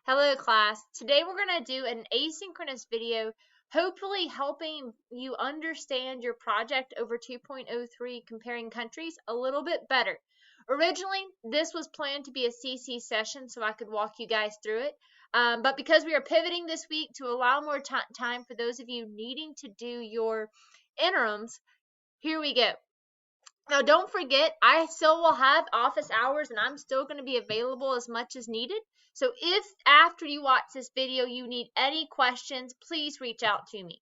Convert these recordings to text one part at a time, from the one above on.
Hello class. Today we're going to do an asynchronous video, hopefully helping you understand your project over 2.03 comparing countries a little bit better. Originally, this was planned to be a CC session so I could walk you guys through it. But because we are pivoting this week to allow more time for those of you needing to do your interims, here we go. Now, don't forget, I still will have office hours and I'm still going to be available as much as needed. So if after you watch this video you need any questions, please reach out to me.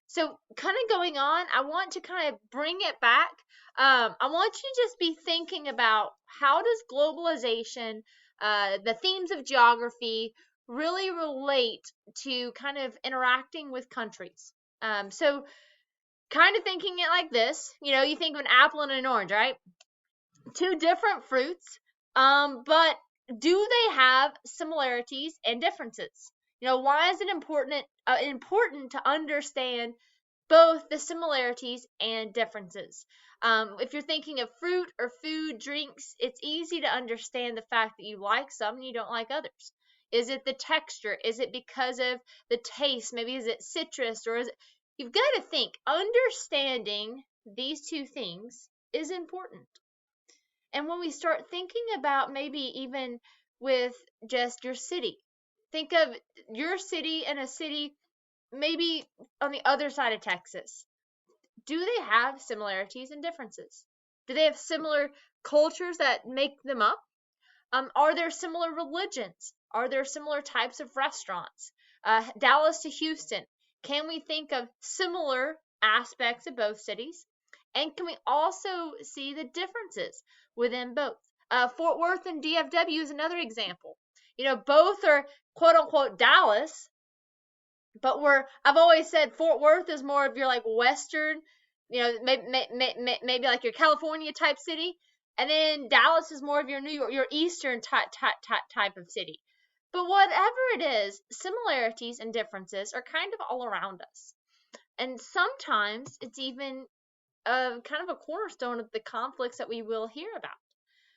So kind of going on, I want to kind of bring it back. I want you to just be thinking about how does globalization, the themes of geography really relate to kind of interacting with countries. So kind of thinking it like this, you think of an apple and an orange, right? Two different fruits, but do they have similarities and differences? Why is it important to understand both the similarities and differences? If you're thinking of fruit or food, drinks, it's easy to understand the fact that you like some and you don't like others. Is it the texture? Is it because of the taste? Maybe is it citrus, or is it? You've got to think, understanding these two things is important. And when we start thinking about maybe even with just your city, think of your city and a city maybe on the other side of Texas. Do they have similarities and differences? Do they have similar cultures that make them up? Are there similar religions? Are there similar types of restaurants? Dallas to Houston. Can we think of similar aspects of both cities? And can we also see the differences within both? Fort Worth and DFW is another example. Both are quote unquote Dallas, but I've always said Fort Worth is more of your like Western, maybe like your California type city. And then Dallas is more of your New York, your Eastern type of city. But whatever it is, similarities and differences are kind of all around us. And sometimes it's even kind of a cornerstone of the conflicts that we will hear about.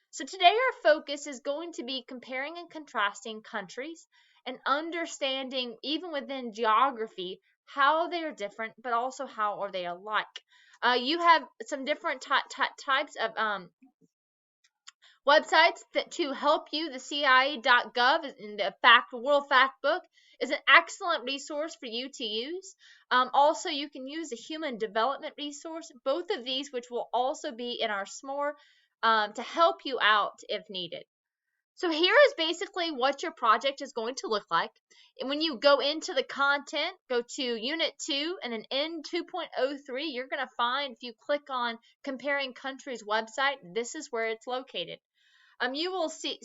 So today our focus is going to be comparing and contrasting countries and understanding, even within geography, how they are different, but also how are they alike. You have some different types of websites to help you. The CIA.gov and the World Fact Book is an excellent resource for you to use. Also, you can use the Human Development resource, both of these which will also be in our SMORE to help you out if needed. So here is basically what your project is going to look like. And when you go into the content, go to Unit 2 and then in 2.03, you're going to find, if you click on Comparing Countries website, this is where it's located. You will see,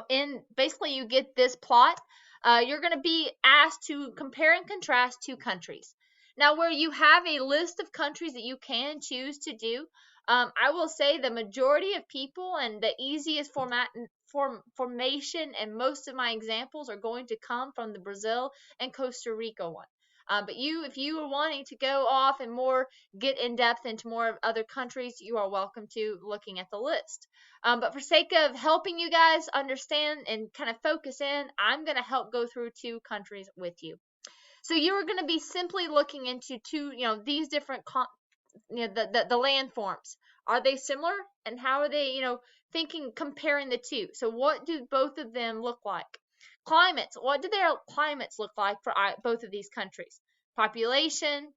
in basically you get this plot. You're going to be asked to compare and contrast two countries. Now, where you have a list of countries that you can choose to do, I will say the majority of people and the easiest formation and most of my examples are going to come from the Brazil and Costa Rica one. But if you are wanting to go off and more get in depth into more of other countries, you are welcome to looking at the list. But for sake of helping you guys understand and kind of focus in, I'm going to help go through two countries with you. So you are going to be simply looking into two, these different, the landforms. Are they similar? And how are they, comparing the two? So what do both of them look like? Climates. What do their climates look like for both of these countries? Population.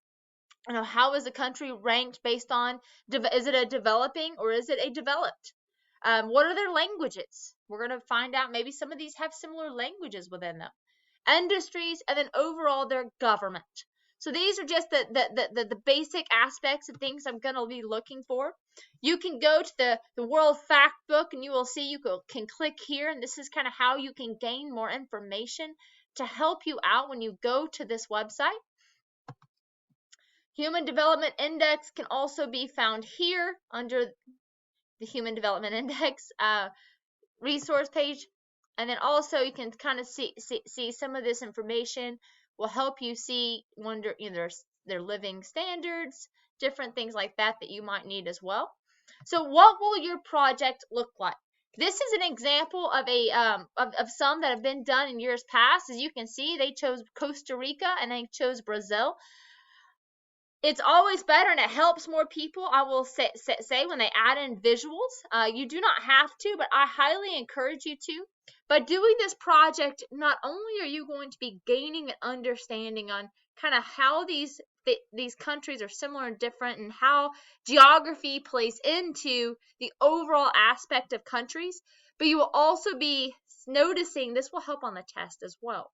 How is the country ranked based on, is it a developing or is it a developed? What are their languages? We're going to find out maybe some of these have similar languages within them. Industries, and then overall their government. So these are just the basic aspects of things I'm going to be looking for. You can go to the World Fact Book and you will see you can click here, and this is kind of how you can gain more information to help you out when you go to this website. Human Development Index can also be found here under the Human Development Index resource page. And then also you can kind of see some of this information will help you see their living standards, different things like that you might need as well. So what will your project look like? This is an example of a of some that have been done in years past. As you can see, they chose Costa Rica and they chose Brazil. It's always better and it helps more people, I will say when they add in visuals. You do not have to, but I highly encourage you to. By doing this project, not only are you going to be gaining an understanding on kind of how these countries are similar and different, and how geography plays into the overall aspect of countries, but you will also be noticing this will help on the test as well.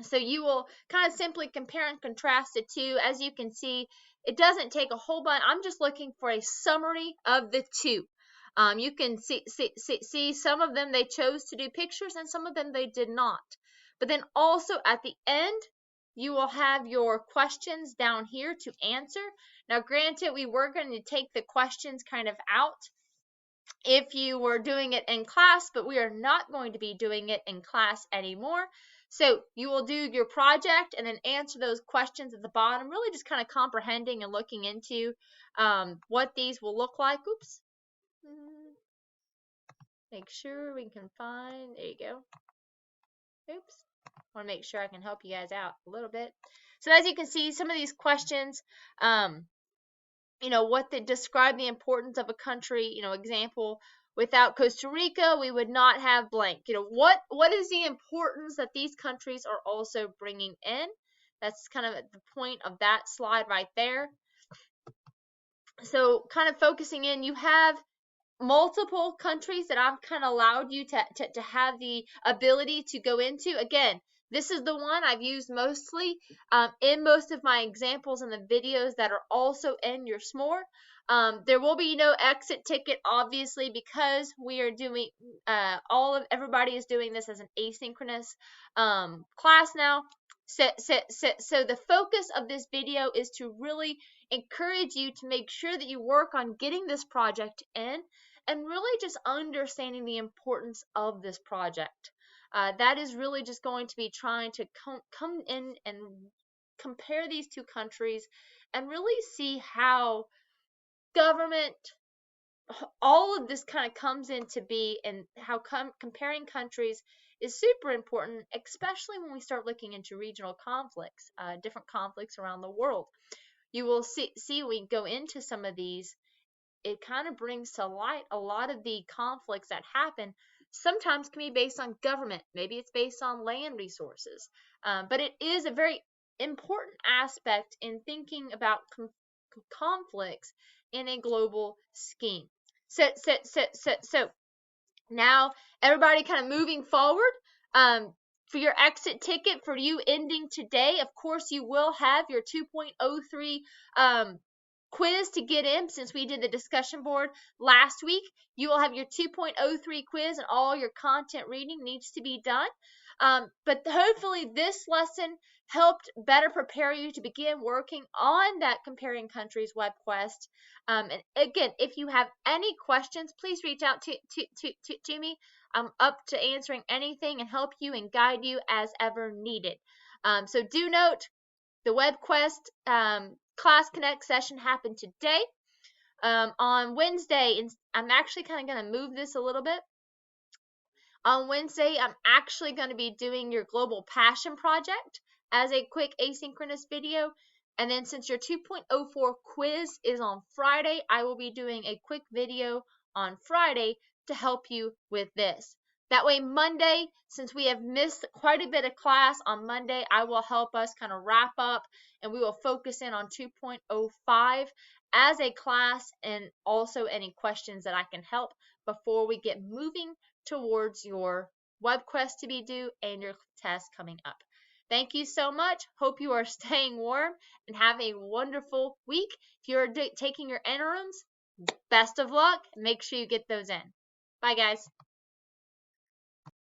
So you will kind of simply compare and contrast the two. As you can see, it doesn't take a whole bunch. I'm just looking for a summary of the two. You can see some of them they chose to do pictures and some of them they did not. But then also at the end, you will have your questions down here to answer. Now, granted, we were going to take the questions kind of out if you were doing it in class, but we are not going to be doing it in class anymore. So you will do your project and then answer those questions at the bottom, really just kind of comprehending and looking into what these will look like. Oops. Make sure we can find, there you go. Oops. I want to make sure I can help you guys out a little bit. So as you can see, some of these questions, what they describe the importance of a country, example, without Costa Rica, we would not have blank. What is the importance that these countries are also bringing in? That's kind of the point of that slide right there. So kind of focusing in, you have multiple countries that I've kind of allowed you to have the ability to go into. Again, this is the one I've used mostly in most of my examples in the videos that are also in your SMORE. There will be no exit ticket, obviously, because we are doing everybody is doing this as an asynchronous class now. So the focus of this video is to really encourage you to make sure that you work on getting this project in and really just understanding the importance of this project. That is really just going to be trying to come in and compare these two countries and really see how government, all of this kind of comes into be, and how comparing countries is super important, especially when we start looking into regional conflicts, different conflicts around the world. You will see we go into some of these, it kind of brings to light a lot of the conflicts that happen. Sometimes can be based on government, maybe it's based on land resources, but it is a very important aspect in thinking about conflicts in a global scheme. So now everybody kind of moving forward, for your exit ticket, for you ending today, of course you will have your 2.03 quiz to get in. Since we did the discussion board last week, you will have your 2.03 quiz, and all your content reading needs to be done. But hopefully this lesson helped better prepare you to begin working on that Comparing Countries WebQuest. And again, if you have any questions, please reach out to me. I'm up to answering anything and help you and guide you as ever needed. So do note, the WebQuest Class Connect session happened today. On Wednesday, and I'm actually kind of going to move this a little bit. On Wednesday, I'm actually going to be doing your Global Passion Project as a quick asynchronous video. And then since your 2.04 quiz is on Friday, I will be doing a quick video on Friday to help you with this. That way Monday, since we have missed quite a bit of class on Monday, I will help us kind of wrap up, and we will focus in on 2.05 as a class, and also any questions that I can help before we get moving towards your WebQuest to be due and your test coming up. Thank you so much. Hope you are staying warm and have a wonderful week. If you're taking your interims, best of luck. Make sure you get those in. Bye, guys.